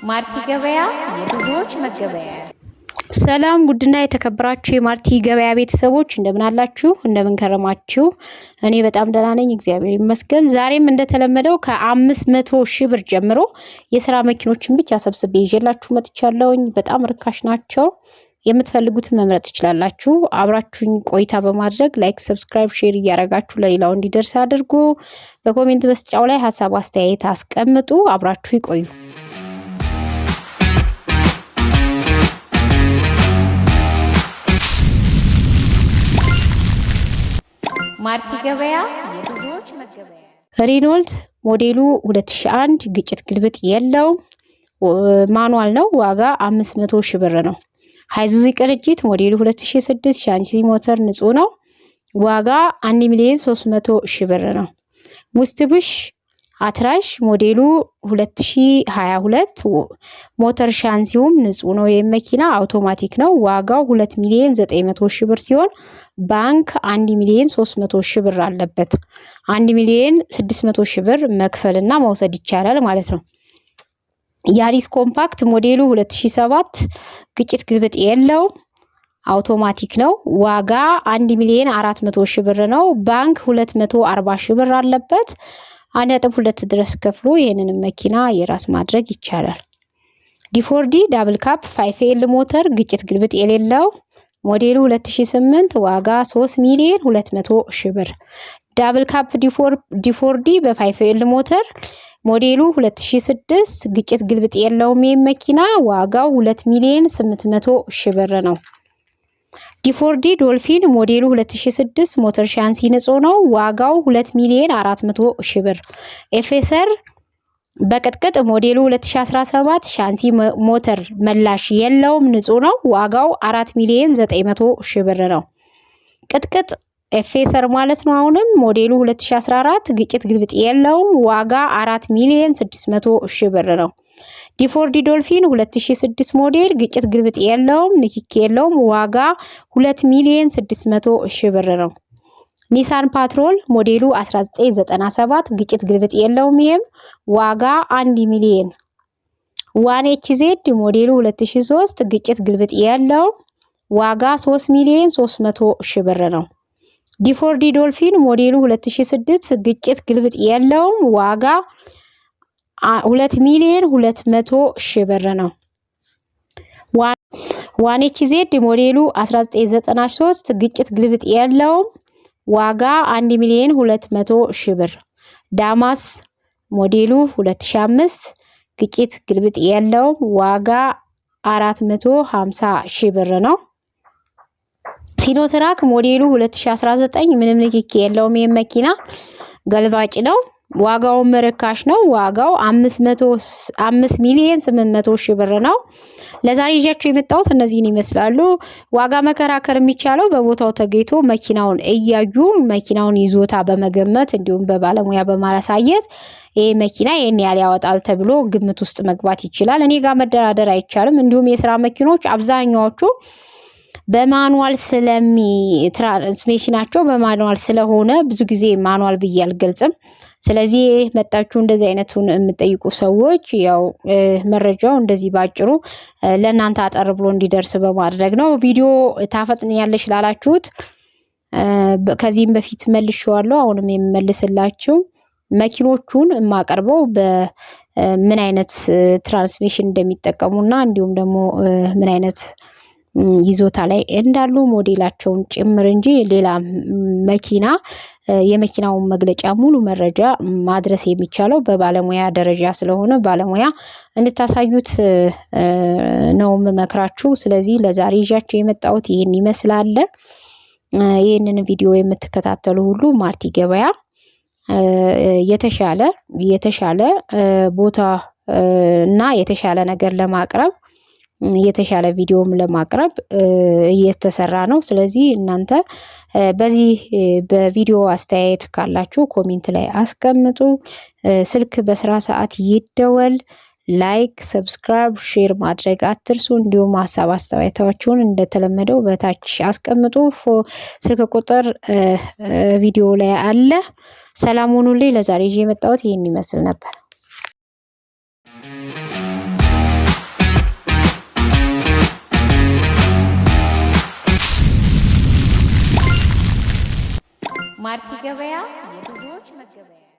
ማርቲ ገበያ የብዙዎች መገበያ። ሰላም ጉድና የተከበራችሁ የማርቲ ገበያ ቤተሰቦች እንደምን አላችሁ? እንደምን ከረማችሁ? እኔ በጣም ደህና ነኝ፣ እግዚአብሔር ይመስገን። ዛሬም እንደተለመደው ከ500 ሺህ ብር ጀምሮ የስራ መኪኖችን ብቻ ሰብስቤ ይዤላችሁ መጥቻለሁኝ። በጣም ርካሽ ናቸው። የምትፈልጉትን መምረጥ ትችላላችሁ። አብራችሁኝ ቆይታ በማድረግ ላይክ፣ ሰብስክራይብ፣ ሼር እያደረጋችሁ ለሌላው እንዲደርስ አድርጉ። በኮሜንት መስጫው ላይ ሀሳብ አስተያየት አስቀምጡ። አብራችሁ ይቆዩ። ማርቲ ገበያ የብዙዎች መገበያ። ሪኖልድ ሞዴሉ 2001 ግጭት ግልብጥ የለው ማኑዋል ነው። ዋጋ 500 ሺህ ብር ነው። ሃይዙዚ ቅንጅት ሞዴሉ 2006 ሻንሲ ሞተር ንጹህ ነው። ዋጋ 1,300,000 ብር ነው። ሙስትብሽ አትራሽ ሞዴሉ 2022 ሞተር ሻንሲውም ንጹህ ነው። የመኪና አውቶማቲክ ነው። ዋጋው 2,900,000 ብር ሲሆን ባንክ 1,300,000 ብር አለበት። 1,600,000 ብር መክፈልና መውሰድ ይቻላል ማለት ነው። ያሪስ ኮምፓክት ሞዴሉ 2007 ግጭት ግልብጥ የለው አውቶማቲክ ነው። ዋጋ 1,400,000 ብር ነው። ባንክ 240,000 ብር አለበት። 1.2 ድረስ ከፍሎ ይሄንን መኪና የራስ ማድረግ ይቻላል። ዲፎርዲ ዳብል ካፕ 5ኤል ሞተር ግጭት ግልብጥ የሌለው ሞዴሉ 2008 ዋጋ 3,200,000 ብር። ዳብል ካፕ ዲፎርዲ በ5ኤል ሞተር ሞዴሉ 2006 ግጭት ግልብጥ የለውም። መኪና ዋጋው 2,800,000 ብር ነው። ዲፎርዲ ዶልፊን ሞዴሉ 2006 ሞተር ሻንሲ ንጹህ ነው። ዋጋው 2,400,000 ብር። ኤፌሰር በቅጥቅጥ ሞዴሉ 2017 ሻንሲ ሞተር መላሽ የለውም ንጹህ ነው። ዋጋው 4,900,000 ብር ነው። ቅጥቅጥ ኤፌሰር ማለት ነው። አሁንም ሞዴሉ 2014 ግጭት ግልብጥ የለውም። ዋጋ 4,600,000 ብር ነው። ዲፎርዲ ዶልፊን 2006 ሞዴል ግጭት ግልብጥ የለውም፣ ንክኪ የለውም። ዋጋ 2,600,000 ብር ነው። ኒሳን ፓትሮል ሞዴሉ 1997 ግጭት ግልብጥ የለውም። ይሄም ዋጋ 1,000,000። ዋን ኤችዜድ ሞዴሉ 2003 ግጭት ግልብጥ የለውም። ዋጋ 3,300,000 ብር ነው። ዲፎርዲ ዶልፊን ሞዴሉ 2006 ግጭት ግልብጥ የለውም። ዋጋ 2,200,000 ብር ነው። ዋን ኤችዜድ ሞዴሉ 1993 ግጭት ግልብጥ የለውም። ዋጋ 1,200,000 ብር። ዳማስ ሞዴሉ 2005 ግጭት ግልብጥ የለውም። ዋጋ 450,000 ብር ነው። ሲኖትራክ ሞዴሉ 2019 ምንም ንክኪ የለውም። የመኪና ገልባጭ ነው። ዋጋው ርካሽ ነው። ዋጋው 5,800,000 ብር ነው። ለዛሬ ይዣችሁ የመጣሁት እነዚህን ይመስላሉ። ዋጋ መከራከር የሚቻለው በቦታው ተገኝቶ መኪናውን እያዩ መኪናውን ይዞታ በመገመት እንዲሁም በባለሙያ በማሳየት ይሄ መኪና ይሄን ያህል ያወጣል ተብሎ ግምት ውስጥ መግባት ይችላል። እኔ ጋር መደራደር አይቻልም። እንዲሁም የስራ መኪኖች አብዛኛዎቹ በማኑዋል ትራንስሚሽናቸው በማኑዋል ስለሆነ ብዙ ጊዜ ማኑዋል ብዬ አልገልጽም። ስለዚህ መጣችሁ እንደዚህ አይነቱን የምትጠይቁ ሰዎች ያው መረጃው እንደዚህ ባጭሩ ለእናንተ አጠር ብሎ እንዲደርስ በማድረግ ነው። ቪዲዮ ታፈጥኛለሽ ላላችሁት ከዚህም በፊት መልሼዋለሁ። አሁንም የምመልስላችሁ መኪኖቹን የማቀርበው በምን አይነት ትራንስሚሽን እንደሚጠቀሙና እንዲሁም ደግሞ ምን አይነት ይዞታ ላይ እንዳሉ ሞዴላቸውን ጭምር እንጂ ሌላ መኪና የመኪናውን መግለጫ ሙሉ መረጃ ማድረስ የሚቻለው በባለሙያ ደረጃ ስለሆነ ባለሙያ እንድታሳዩት ነው መመክራችሁ። ስለዚህ ለዛሬ ይዣችሁ የመጣሁት ይሄን ይመስላል። ይሄንን ቪዲዮ የምትከታተሉ ሁሉ ማርቲ ገበያ የተሻለ ቦታ እና የተሻለ ነገር ለማቅረብ የተሻለ ቪዲዮም ለማቅረብ እየተሰራ ነው። ስለዚህ እናንተ በዚህ በቪዲዮ አስተያየት ካላችሁ ኮሜንት ላይ አስቀምጡ። ስልክ በስራ ሰዓት ይደወል። ላይክ፣ ሰብስክራይብ፣ ሼር ማድረግ አትርሱ። እንዲሁም ሀሳብ አስተያየታችሁን እንደተለመደው በታች አስቀምጡ። ስልክ ቁጥር ቪዲዮ ላይ አለ። ሰላም ሁኑልኝ። ለዛሬ ይዤ የመጣሁት ይሄን ይመስል ነበር። ማርቲ ገበያ የብዙዎች መገበያ